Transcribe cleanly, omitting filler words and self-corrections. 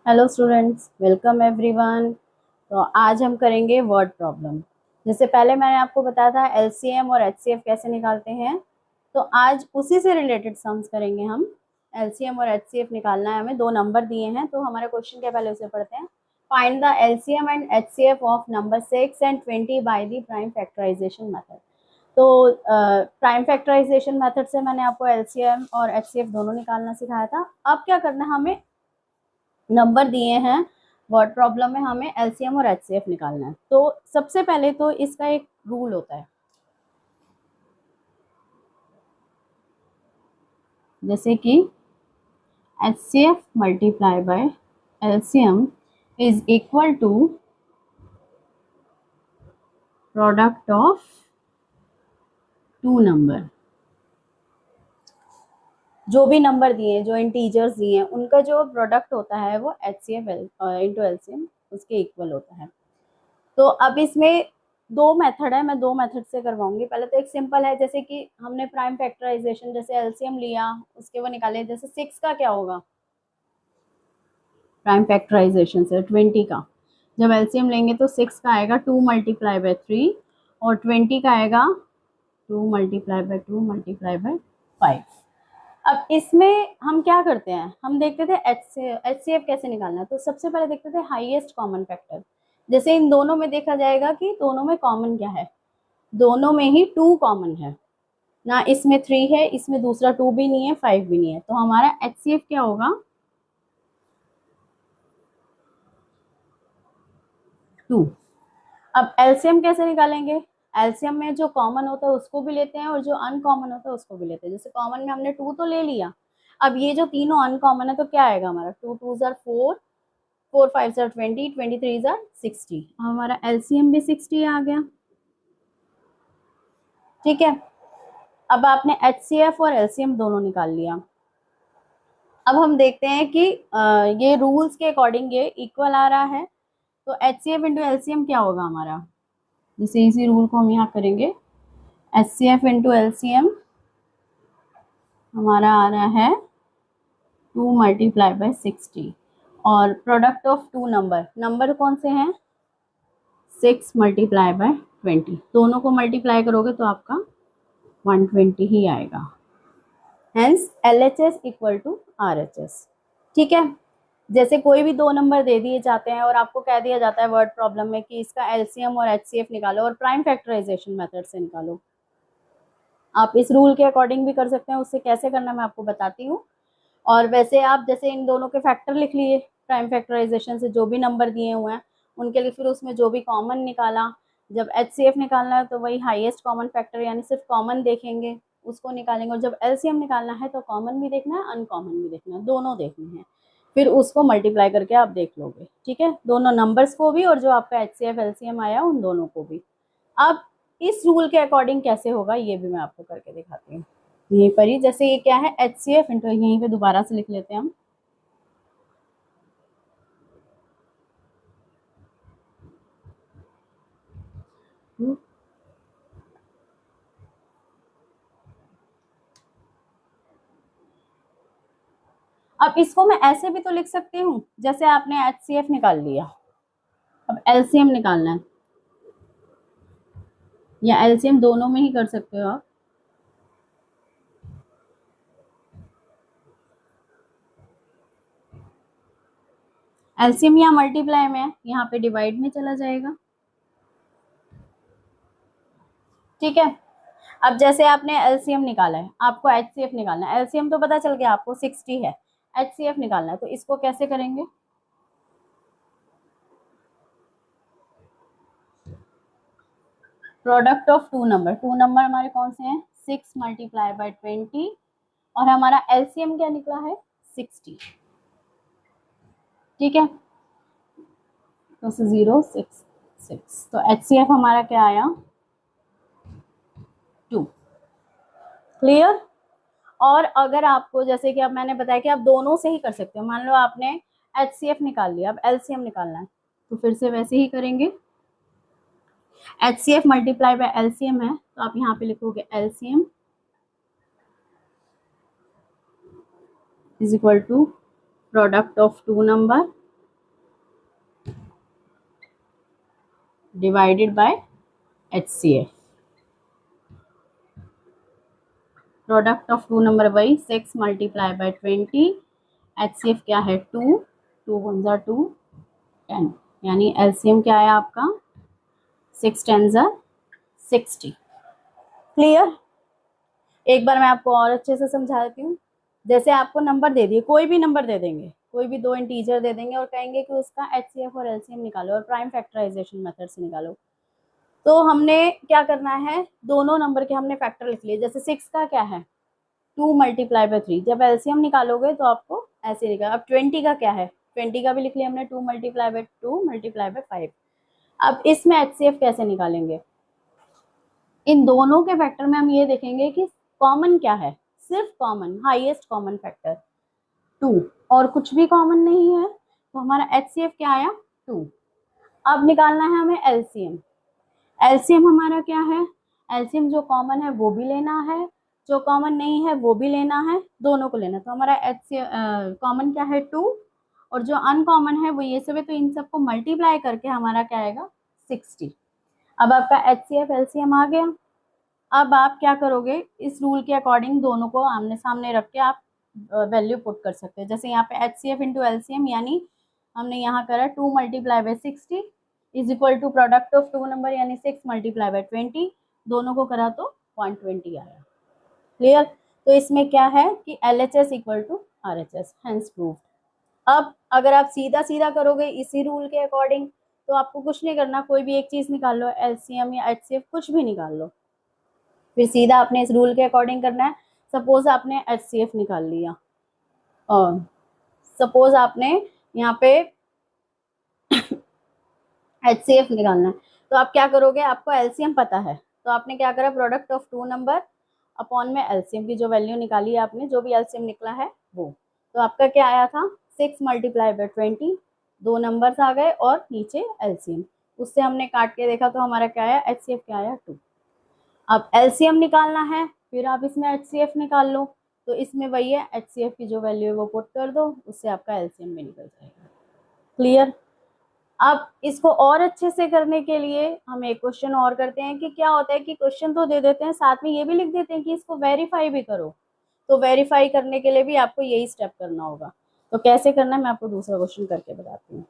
Hello students, welcome everyone. तो आज हम करेंगे वर्ड प्रॉब्लम। जैसे पहले मैंने आपको बताया था एलसीएम और एचसीएफ कैसे निकालते हैं, तो आज उसी से रिलेटेड सम्स करेंगे हम। एलसीएम और एचसीएफ निकालना है हमें, दो नंबर दिए हैं तो हमारा क्वेश्चन क्या, पहले उसे पढ़ते हैं। Find the LCM and HCF of number 6 and 20 by the prime factorization method. तो प्राइम फैक्टराइजेशन मेथड से मैंने आपको एलसीएम और एचसीएफ दोनों निकालना सिखाया था। अब क्या करना है, हमें नंबर दिए हैं वर्ड प्रॉब्लम में, हमें एलसीएम और एचसीएफ निकालना है। तो सबसे पहले तो इसका एक रूल होता है, जैसे कि HCF multiply by LCM is equal to product of two number. जो भी नंबर दिए, जो इंटीजर्स दिए हैं, उनका जो प्रोडक्ट होता है वो एचसीएफ इंटू एलसीएम उसके इक्वल होता है। तो अब इसमें दो मेथड है, मैं दो मेथड से करवाऊंगी। पहले तो एक सिंपल है, जैसे कि हमने प्राइम फैक्टराइजेशन, जैसे एलसीएम लिया उसके वो निकाले। जैसे 6 का क्या होगा प्राइम फैक्टराइजेशन से, 20 का जब एलसीएम लेंगे तो 6 का आएगा 2 मल्टीप्लाई बाय 3 और 20 का आएगा 2 मल्टीप्लाई बाय 2 मल्टीप्लाई बाय 5। अब इसमें हम क्या करते हैं, हम देखते थे एचसीएफ कैसे निकालना है। तो सबसे पहले देखते थे हाईएस्ट कॉमन फैक्टर। जैसे इन दोनों में देखा जाएगा कि दोनों में कॉमन क्या है, दोनों में ही 2 कॉमन है ना, इसमें 3 है, इसमें दूसरा 2 भी नहीं है, 5 भी नहीं है। तो हमारा एचसीएफ क्या होगा 2। अब एलसीएम कैसे निकालेंगे, एलसीएम में जो कॉमन होता है उसको भी लेते हैं और जो अनकॉमन होता है उसको भी लेते हैं। जैसे कॉमन में हमने 2 तो ले लिया, अब ये जो तीनों अनकॉमन है तो क्या आएगा हमारा, 2 2 जार 4, 4 5 जार 20, 23 जार 60। हमारा एलसीएम भी 60 आ गया। ठीक है, अब आपने एचसीएफ और एलसीएम दोनों निकाल लिया। अब हम देखते हैं कि ये रूल्स के अकॉर्डिंग ये इक्वल आ रहा है। तो H C F into LCM क्या होगा हमारा, जैसे इसी रूल को हम यहाँ करेंगे, H C F into LCM हमारा आ रहा है 2 मल्टीप्लाई बाय 60 और product of two number, number कौन से हैं 6 मल्टीप्लाई बाय 20, दोनों को मल्टीप्लाई करोगे तो आपका 120 ही आएगा। Hence L H S equal to R H S. ठीक है, जैसे कोई भी दो नंबर दे दिए जाते हैं और आपको कह दिया जाता है वर्ड प्रॉब्लम में कि इसका एलसीएम और एचसीएफ निकालो और प्राइम फैक्टराइजेशन मेथड से निकालो। आप इस रूल के अकॉर्डिंग भी कर सकते हैं, उससे कैसे करना मैं आपको बताती हूँ। और वैसे आप जैसे इन दोनों के फैक्टर लिख लिए प्राइम फैक्टराइजेशन से, जो भी नंबर दिए हुए हैं उनके लिए, फिर उसमें जो भी कॉमन निकाला। जब एचसीएफ निकालना है तो वही हाईएस्ट कॉमन फैक्टर यानी सिर्फ कॉमन देखेंगे उसको निकालेंगे, और जब एलसीएम निकालना है तो कॉमन भी देखना है अनकॉमन भी देखना है, दोनों देखने हैं। फिर उसको मल्टीप्लाई करके आप देख लोगे। ठीक है, दोनों नंबर्स को भी और जो आपका एचसीएफ एलसीएम आया उन दोनों को भी। अब इस रूल के अकॉर्डिंग कैसे होगा ये भी मैं आपको करके दिखाती हूँ यहीं पर ही। जैसे ये क्या है एच सी एफ इंटू, यहीं पे दोबारा से लिख लेते हैं हम, अब इसको मैं ऐसे भी तो लिख सकती हूँ, जैसे आपने एच सी एफ निकाल लिया, अब एलसीएम निकालना है, या एलसीएम दोनों में ही कर सकते हो आप। एलसीएम यहाँ मल्टीप्लाई में है, यहाँ पे डिवाइड में चला जाएगा। ठीक है, अब जैसे आपने एलसीएम निकाला है, आपको एचसीएफ निकालना है। एलसीएम तो पता चल गया आपको 60 है, एचसीएफ निकालना है, तो इसको कैसे करेंगे, प्रोडक्ट ऑफ टू नंबर हमारे कौन से हैं 6 मल्टीप्लाई बाय 20 और हमारा एलसीएम क्या निकला है 60। ठीक है, तो 066, तो एचसीएफ हमारा क्या आया 2। क्लियर। और अगर आपको जैसे कि अब मैंने बताया कि आप दोनों से ही कर सकते हो, मान लो आपने एचसीएफ निकाल लिया, अब एलसीएम निकालना है तो फिर से वैसे ही करेंगे। एचसीएफ मल्टीप्लाई बाय एलसीएम है तो आप यहाँ पे लिखोगे LCM is equal to product of two number divided by HCF। Product of two number वही 6 मल्टीप्लाई बाय 20, HCF क्या है 2, 2 वन ज़ा 2, 10, यानी LCM क्या है आपका 6 10 ज़ा 60। क्लियर? एक बार मैं आपको और अच्छे से समझा देती हूँ। जैसे आपको नंबर दे दिए, कोई भी नंबर दे देंगे, कोई भी दो इंटीजर दे देंगे और कहेंगे कि उसका HCF और LCM निकालो और प्राइम फैक्टराइजेशन मेथड से निकालो। तो हमने क्या करना है, दोनों नंबर के हमने फैक्टर लिख लिए। जैसे 6 का क्या है 2 मल्टीप्लाई बाय 3, जब LCM निकालोगे तो आपको ऐसे लिखा। अब 20 का क्या है, 20 का भी लिख लिया हमने 2 मल्टीप्लाई बाय 2 मल्टीप्लाई बाय 5। अब इसमें HCF कैसे निकालेंगे, इन दोनों के फैक्टर में हम ये देखेंगे कि कॉमन क्या है, सिर्फ कॉमन, हाईएस्ट कॉमन फैक्टर 2 और कुछ भी कॉमन नहीं है, तो हमारा HCF क्या आया 2। अब निकालना है हमें LCM। LCM हमारा क्या है, LCM जो कॉमन है वो भी लेना है, जो कॉमन नहीं है वो भी लेना है, दोनों को लेना। तो हमारा कॉमन क्या है 2 और जो अनकॉमन है वो ये सब है, तो इन सबको मल्टीप्लाई करके हमारा क्या आएगा 60। अब आपका HCF LCM आ गया। अब आप क्या करोगे, इस रूल के अकॉर्डिंग दोनों को आमने सामने रख के आप वैल्यू पुट कर सकते हैं। जैसे यहाँ पे HCF इंटू LCM, यानी हमने यहाँ करा 2 multiply by 60 is equal to product of two number यानी 6 मल्टीप्लाई बाय 20, दोनों को करा तो 0.20 आया। क्लियर? तो इसमें क्या है कि LHS equal to RHS, hence proved. अब अगर आप सीधा सीधा करोगे इसी रूल के अकॉर्डिंग तो आपको कुछ नहीं करना, कोई भी एक चीज निकाल लो, LCM या HCF कुछ भी निकाल लो, फिर सीधा आपने इस रूल के अकॉर्डिंग करना है। सपोज आपने HCF निकाल लिया और सपोज आपने यहाँ पे HCF निकालना है, तो आप क्या करोगे, आपको LCM पता है तो आपने क्या करा, product of two number upon में LCM की जो वैल्यू निकाली है आपने, जो भी LCM निकला है वो, तो आपका क्या आया था 6 मल्टीप्लाई बाय 20, दो नंबर्स आ गए और नीचे LCM, उससे हमने काट के देखा तो हमारा क्या आया HCF क्या आया 2। अब LCM निकालना है, फिर आप इसमें HCF निकाल लो, तो इसमें वही है HCF की जो वैल्यू है वो पुट कर दो, उससे आपका LCM भी निकल जाएगा। क्लियर? अब इसको और अच्छे से करने के लिए हम एक क्वेश्चन और करते हैं कि क्या होता है कि क्वेश्चन तो दे देते हैं, साथ में ये भी लिख देते हैं कि इसको वेरीफाई भी करो। तो वेरीफाई करने के लिए भी आपको यही स्टेप करना होगा। तो कैसे करना है मैं आपको दूसरा क्वेश्चन करके बताती हूँ।